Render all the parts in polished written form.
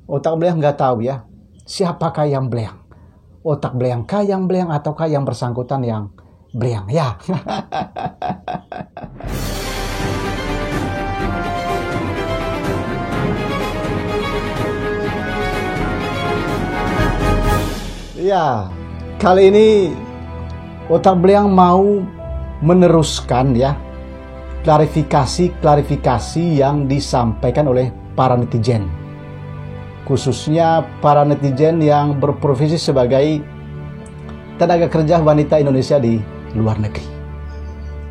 Otak Beliang nggak tahu ya, siapakah yang Beliang? Otak Beliang kah yang Beliang ataukah yang bersangkutan yang Beliang? Ya. Ya, kali ini Otak Beliang mau meneruskan ya klarifikasi yang disampaikan oleh para netizen, khususnya para netizen yang berprofesi sebagai tenaga kerja wanita Indonesia di luar negeri.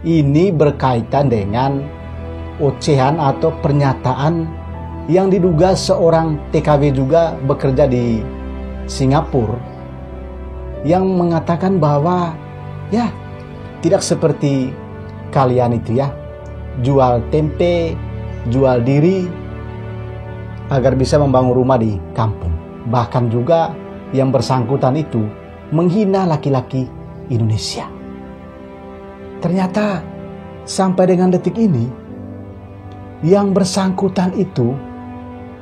Ini berkaitan dengan ocehan atau pernyataan yang diduga seorang TKW juga bekerja di Singapura, yang mengatakan bahwa ya tidak seperti kalian itu ya, jual tempe, jual diri agar bisa membangun rumah di kampung. Bahkan juga yang bersangkutan itu menghina laki-laki Indonesia. Ternyata sampai dengan detik ini yang bersangkutan itu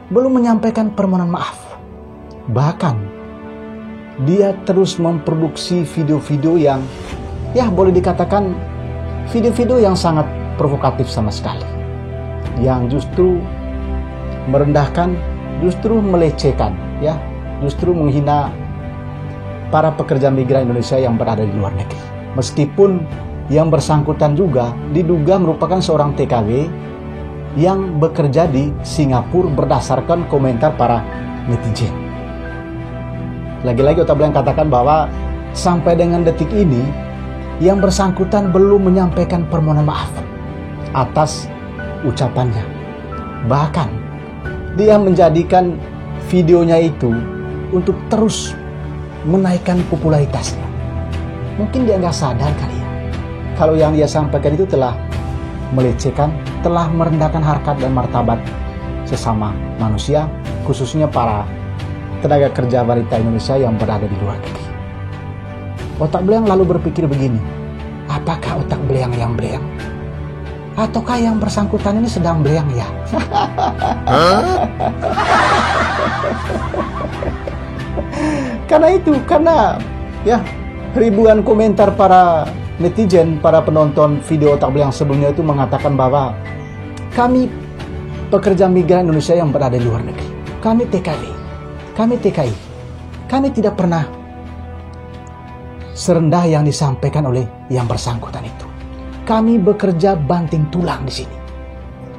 belum menyampaikan permohonan maaf. Bahkan dia terus memproduksi video-video yang ya boleh dikatakan video-video yang sangat provokatif sama sekali, yang justru merendahkan, justru melecehkan ya, justru menghina para pekerja migran Indonesia yang berada di luar negeri. Meskipun yang bersangkutan juga diduga merupakan seorang TKW yang bekerja di Singapura berdasarkan komentar para netizen. Lagi-lagi Otak Beliang katakan bahwa sampai dengan detik ini yang bersangkutan belum menyampaikan permohonan maaf atas ucapannya. Bahkan dia menjadikan videonya itu untuk terus menaikkan popularitasnya. Mungkin dia nggak sadar kali ya, kalau yang dia sampaikan itu telah melecehkan, telah merendahkan harkat dan martabat sesama manusia, khususnya para tenaga kerja wanita Indonesia yang berada di luar negeri. Otak Beliang lalu berpikir begini, apakah Otak Beliang yang Beliang? Ataukah yang bersangkutan ini sedang Beliang ya? Karena ya ribuan komentar para netizen, para penonton video Otak Beliang sebelumnya itu mengatakan bahwa kami pekerja migran Indonesia yang berada di luar negeri, kami TKW, kami TKI, kami tidak pernah serendah yang disampaikan oleh yang bersangkutan itu. Kami bekerja banting tulang di sini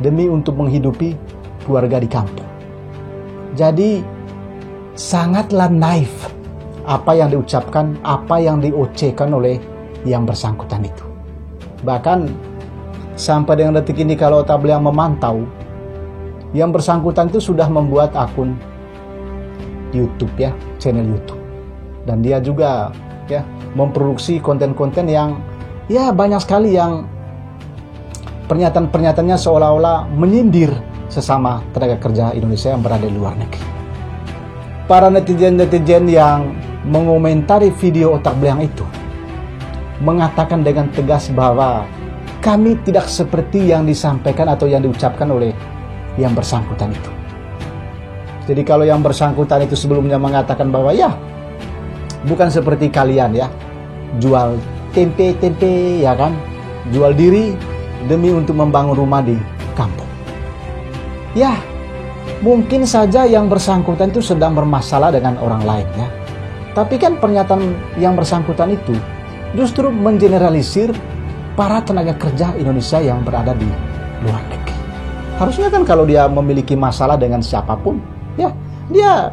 demi untuk menghidupi keluarga di kampung. Jadi sangatlah naif apa yang diucapkan, apa yang diocehkan oleh yang bersangkutan itu. Bahkan sampai dengan detik ini kalau Otak Beliang memantau, yang bersangkutan itu sudah membuat akun YouTube ya, channel YouTube. Dan dia juga ya memproduksi konten-konten yang ya banyak sekali yang pernyataan-pernyataannya seolah-olah menyindir sesama tenaga kerja Indonesia yang berada di luar negeri. Para netizen-netizen yang mengomentari video Otak Beliang itu mengatakan dengan tegas bahwa kami tidak seperti yang disampaikan atau yang diucapkan oleh yang bersangkutan itu. Jadi kalau yang bersangkutan itu sebelumnya mengatakan bahwa ya bukan seperti kalian ya, jual tempe ya kan, jual diri demi untuk membangun rumah di kampung. Ya, mungkin saja yang bersangkutan itu sedang bermasalah dengan orang lain ya. Tapi kan pernyataan yang bersangkutan itu justru mengeneralisir para tenaga kerja Indonesia yang berada di luar negeri. Harusnya kan kalau dia memiliki masalah dengan siapapun, ya dia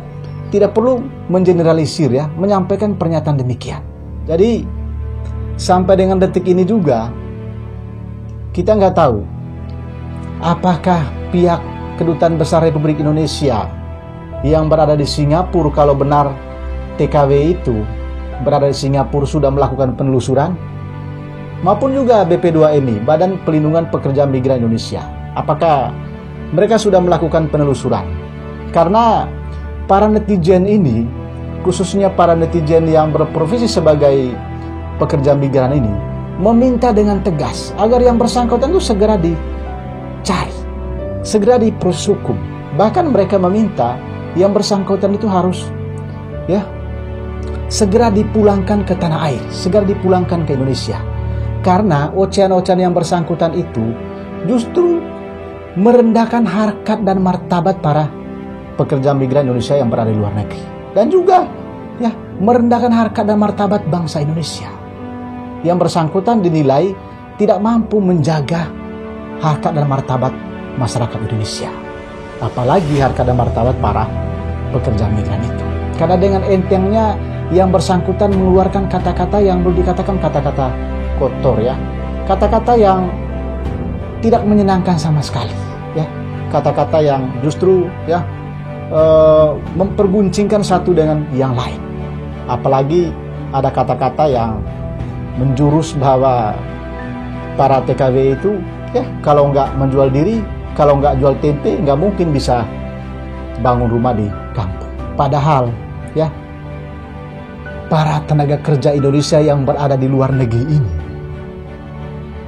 tidak perlu mengeneralisir ya, menyampaikan pernyataan demikian. Jadi sampai dengan detik ini juga kita nggak tahu apakah pihak Kedutaan Besar Republik Indonesia yang berada di Singapura, kalau benar TKW itu berada di Singapura, sudah melakukan penelusuran, maupun juga BP2MI, Badan Pelindungan Pekerja Migran Indonesia, apakah mereka sudah melakukan penelusuran? Karena para netizen ini, khususnya para netizen yang berprofesi sebagai pekerja migran ini, meminta dengan tegas agar yang bersangkutan itu segera dicari, segera diproses hukum. Bahkan mereka meminta yang bersangkutan itu harus ya segera dipulangkan ke tanah air, segera dipulangkan ke Indonesia. Karena ocehan-ocehan yang bersangkutan itu justru merendahkan harkat dan martabat para pekerja migran Indonesia yang berada di luar negeri. Dan juga ya merendahkan harkat dan martabat bangsa Indonesia. Yang bersangkutan dinilai tidak mampu menjaga harkat dan martabat masyarakat Indonesia. Apalagi harkat dan martabat para pekerja migran itu. Karena dengan entengnya yang bersangkutan mengeluarkan kata-kata yang boleh dikatakan kata-kata kotor ya. Kata-kata yang tidak menyenangkan sama sekali ya. Kata-kata yang justru ya memperguncingkan satu dengan yang lain. Apalagi ada kata-kata yang menjurus bahwa para TKW itu ya kalau nggak menjual diri, kalau nggak jual tempe, nggak mungkin bisa bangun rumah di kampung. Padahal ya para tenaga kerja Indonesia yang berada di luar negeri ini,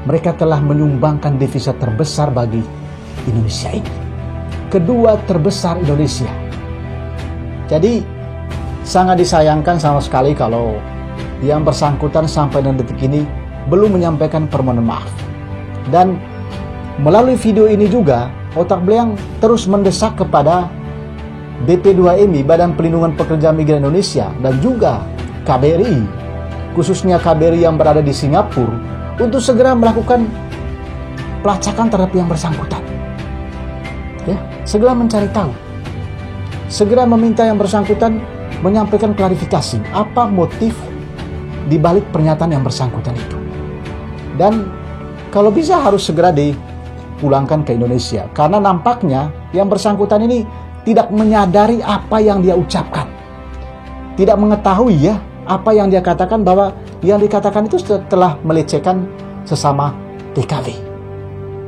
mereka telah menyumbangkan devisa terbesar bagi Indonesia ini. Kedua terbesar Indonesia. Jadi sangat disayangkan sama sekali kalau yang bersangkutan sampai dengan detik ini belum menyampaikan permohonan maaf. Dan melalui video ini juga Otak Belang terus mendesak kepada BP2MI, Badan Pelindungan Pekerja Migran Indonesia, dan juga KBRI, khususnya KBRI yang berada di Singapura, untuk segera melakukan pelacakan terhadap yang bersangkutan. Ya, segera mencari tahu. Segera meminta yang bersangkutan menyampaikan klarifikasi apa motif di balik pernyataan yang bersangkutan itu. Dan kalau bisa harus segera dipulangkan ke Indonesia, karena nampaknya yang bersangkutan ini tidak menyadari apa yang dia ucapkan. Tidak mengetahui ya apa yang dia katakan, bahwa yang dikatakan itu telah melecehkan sesama TKW.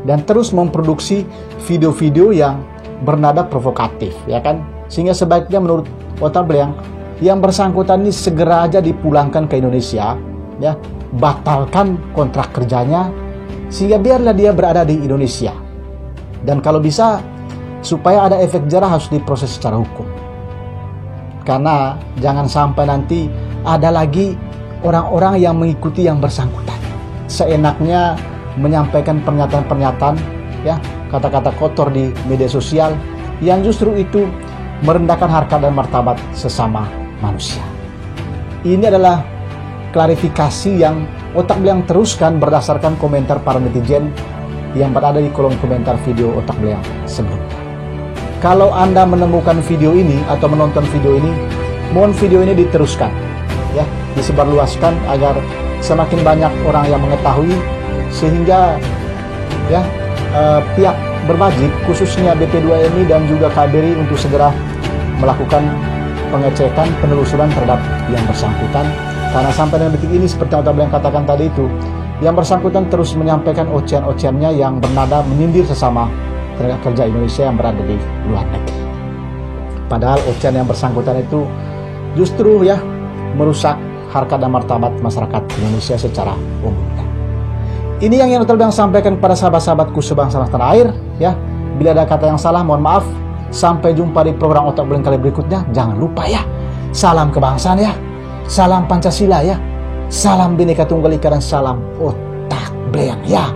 Dan terus memproduksi video-video yang bernada provokatif, ya kan? Sehingga sebaiknya menurut Otak Belang yang bersangkutan ini segera aja dipulangkan ke Indonesia, ya, batalkan kontrak kerjanya sehingga biarlah dia berada di Indonesia. Dan kalau bisa supaya ada efek jerah harus diproses secara hukum. Karena jangan sampai nanti ada lagi orang-orang yang mengikuti yang bersangkutan, seenaknya menyampaikan pernyataan-pernyataan ya, kata-kata kotor di media sosial yang justru itu merendahkan harkat dan martabat sesama manusia. Ini adalah klarifikasi yang Otak Belang teruskan berdasarkan komentar para netizen yang berada di kolom komentar video Otak Belang sebelumnya. Kalau Anda menemukan video ini atau menonton video ini, mohon video ini diteruskan ya, disebarluaskan agar semakin banyak orang yang mengetahui, sehingga ya pihak berwajib khususnya BP2MI dan juga KBRI untuk segera melakukan pengecekan, penelusuran terhadap yang bersangkutan. Karena sampai dengan detik ini seperti yang Otak Belang katakan tadi itu, yang bersangkutan terus menyampaikan ocehan-ocehannya yang bernada menyindir sesama tenaga kerja Indonesia yang berada di luar negeri. Padahal ocehan yang bersangkutan itu justru ya merusak harkat dan martabat masyarakat Indonesia secara umumnya. Ini yang Otak Belang sampaikan kepada sahabat-sahabatku sebangsa tanah air ya. Bila ada kata yang salah mohon maaf. Sampai jumpa di program Otak Belang kali berikutnya. Jangan lupa ya, salam kebangsaan ya, salam Pancasila ya, salam Bhinneka Tunggal Ika, dan salam Otak Belang ya.